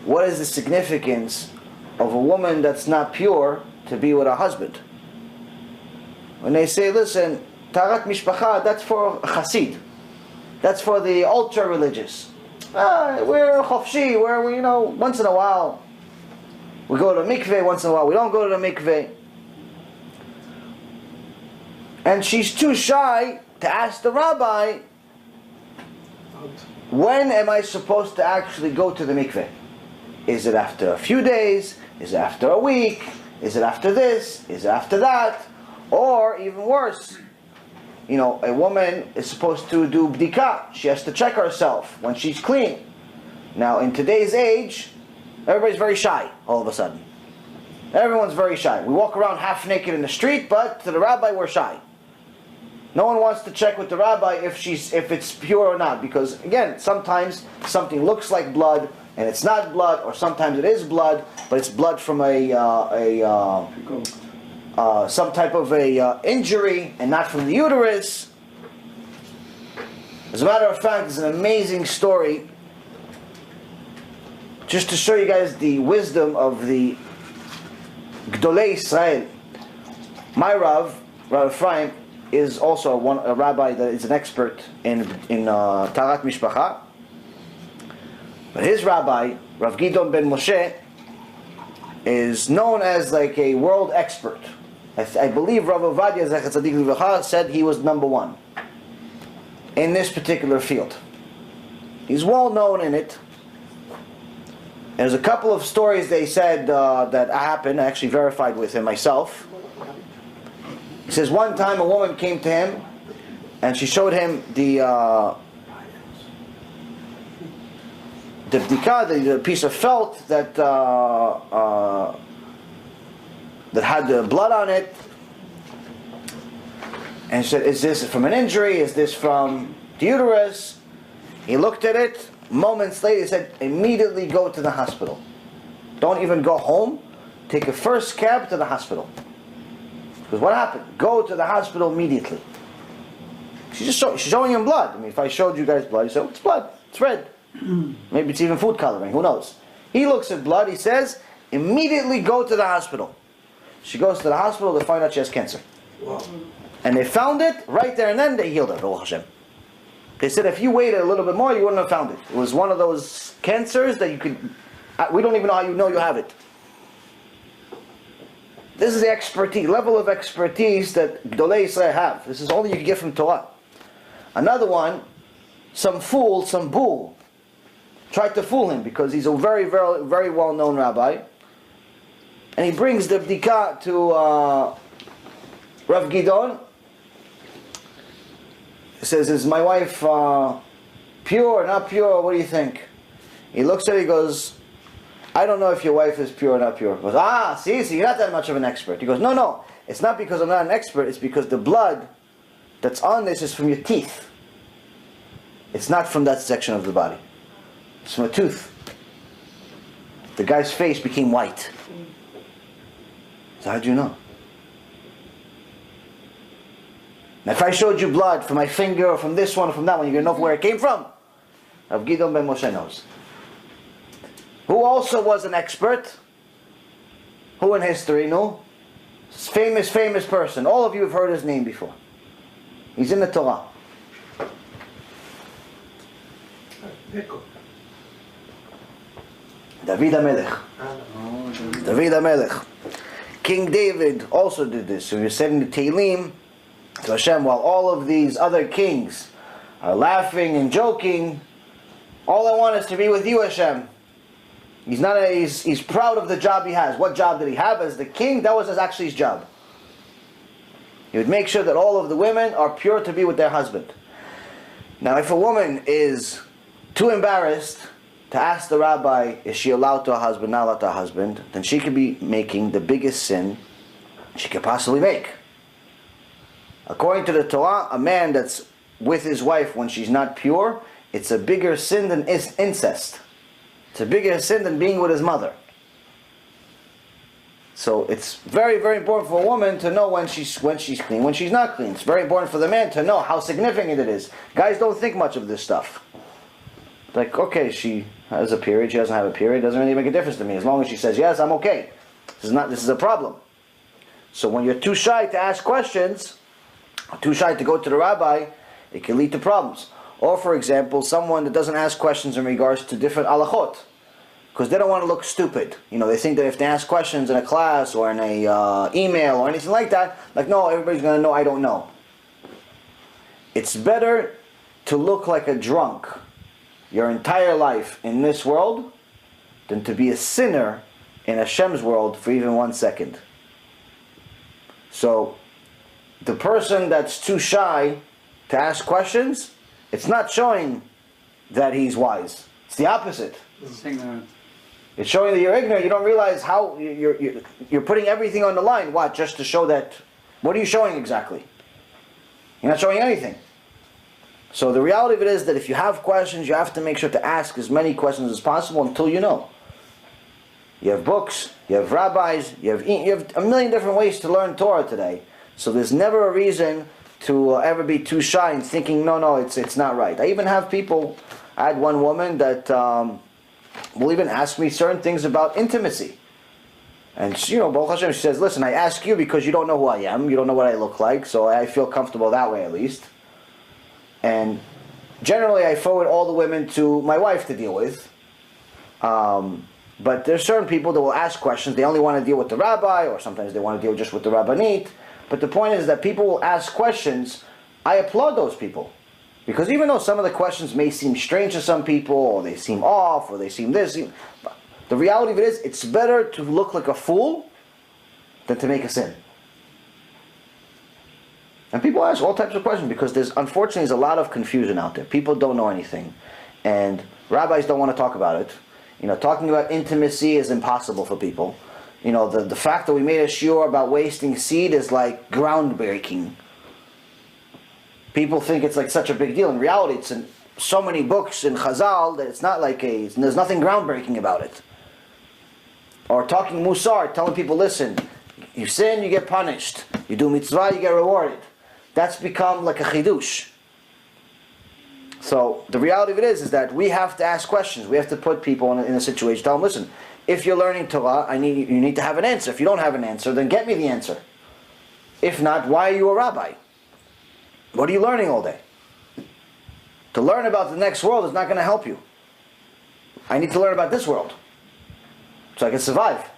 what is the significance of a woman that's not pure to be with her husband? When they say, listen, Taharat Mishpacha, that's for Hasid. That's for the ultra-religious. We're chofshi, we're, once in a while. We go to the mikveh, once in a while we don't go to the mikveh. And she's too shy to ask the rabbi, when am I supposed to actually go to the mikveh? Is it after a few days? Is it after a week? Is it after this? Is it after that? Or even worse, a woman is supposed to do bdika. She has to check herself when she's clean. Now in today's age, everybody's very shy all of a sudden. Everyone's very shy. We walk around half naked in the street, but to the rabbi we're shy. No one wants to check with the rabbi if it's pure or not, because again, sometimes something looks like blood and it's not blood, or sometimes it is blood, but it's blood from some type of a injury and not from the uterus. As a matter of fact, it's an amazing story, just to show you guys the wisdom of the Gadolei Yisrael. My Rav Ephraim, is also a rabbi that is an expert in Taharat Mishpacha. But his rabbi, Rav Gidon ben Moshe, is known as like a world expert. I believe Rav Ovadia Zechat Tzadik Livracha said he was number one in this particular field. He's well known in it. There's a couple of stories they said that happened. I actually verified with him myself. He says one time a woman came to him and she showed him the bdika, the piece of felt that had the blood on it, and she said, is this from an injury? Is this from the uterus? He looked at it. Moments later he said, immediately go to the hospital. Don't even go home. Take a first cab to the hospital. Because what happened? Go to the hospital immediately. She's showing him blood. I mean, if I showed you guys blood, you say, oh, it's blood. It's red. Maybe it's even food coloring. Who knows? He looks at blood. He says, immediately go to the hospital. She goes to the hospital to find out she has cancer. Wow. And they found it right there and then. They healed her. Baruch Hashem. They said if you waited a little bit more, you wouldn't have found it. It was one of those cancers that you could. We don't even know how you know you have it. This is the level of expertise that Gadolei Yisrael have. This is all you can get from Torah. Another one, some fool, some bull, tried to fool him because he's a very, very, very well-known rabbi. And he brings the bdika to Rav Gidon. He says, is my wife pure or not pure? What do you think? He looks at it, he goes, I don't know if your wife is pure or not pure. He goes, see, you're not that much of an expert. He goes, no, it's not because I'm not an expert, it's because the blood that's on this is from your teeth. It's not from that section of the body. It's from a tooth. The guy's face became white. So how do you know? Now if I showed you blood from my finger or from this one or from that one, you're going to know where it came from. Rav Gidon ben Moshe knows. Who also was an expert? Who in history knew? Famous person. All of you have heard his name before. He's in the Torah. David HaMelech. David HaMelech. King David also did this. So he said in the Tehillim to Hashem, while all of these other kings are laughing and joking, all I want is to be with you, Hashem. He's proud of the job he has. What job did he have as the king? That was actually his job. He would make sure that all of the women are pure to be with their husband. Now if a woman is too embarrassed to ask the rabbi, is she allowed to her husband, not allowed to her husband, then she could be making the biggest sin she could possibly make. According to the Torah, a man that's with his wife when she's not pure, it's a bigger sin than incest. It's a bigger sin than being with his mother. So it's very, very important for a woman to know when she's clean, when she's not clean. It's very important for the man to know how significant it is. Guys don't think much of this stuff. Like, okay, she has a period, she doesn't have a period, doesn't really make a difference to me. As long as she says yes, I'm okay. This is a problem. So when you're too shy to ask questions, too shy to go to the rabbi, it can lead to problems. Or for example, someone that doesn't ask questions in regards to different halachot, because they don't want to look stupid. They think that if they ask questions in a class or in a email or anything like that, like, no, everybody's going to know I don't know. It's better to look like a drunk your entire life in this world than to be a sinner in Hashem's world for even 1 second. So, the person that's too shy to ask questions, it's not showing that he's wise. It's the opposite. It's ignorant. It's showing that you're ignorant. You don't realize how you're putting everything on the line. What? Just to show that? What are you showing exactly? You're not showing anything. So the reality of it is that if you have questions, you have to make sure to ask as many questions as possible until you know. You have books, you have rabbis, you have a million different ways to learn Torah today. So there's never a reason to ever be too shy and thinking, no, it's not right. I even have people, I had one woman that will even ask me certain things about intimacy. And Baruch Hashem, she says, listen, I ask you because you don't know who I am, you don't know what I look like, so I feel comfortable that way at least. And generally I forward all the women to my wife to deal with. But there's certain people that will ask questions. They only want to deal with the rabbi, or sometimes they want to deal just with the rabbinate. But the point is that people will ask questions. I applaud those people. Because even though some of the questions may seem strange to some people, or they seem off, or they seem this, the reality of it is, it's better to look like a fool than to make a sin. And people ask all types of questions because unfortunately there's a lot of confusion out there. People don't know anything. And rabbis don't want to talk about it. Talking about intimacy is impossible for people. The fact that we made a shiur about wasting seed is like groundbreaking. People think it's like such a big deal. In reality, it's in so many books in Chazal that it's not like there's nothing groundbreaking about it. Or talking MUSSAR, telling people, listen, you sin, you get punished. You do mitzvah, you get rewarded. That's become like a chidush. So the reality of it is that we have to ask questions. We have to put people in a situation. Tell them, listen, if you're learning Torah, you need to have an answer. If you don't have an answer, then get me the answer. If not, why are you a rabbi? What are you learning all day? To learn about the next world is not going to help you. I need to learn about this world so I can survive.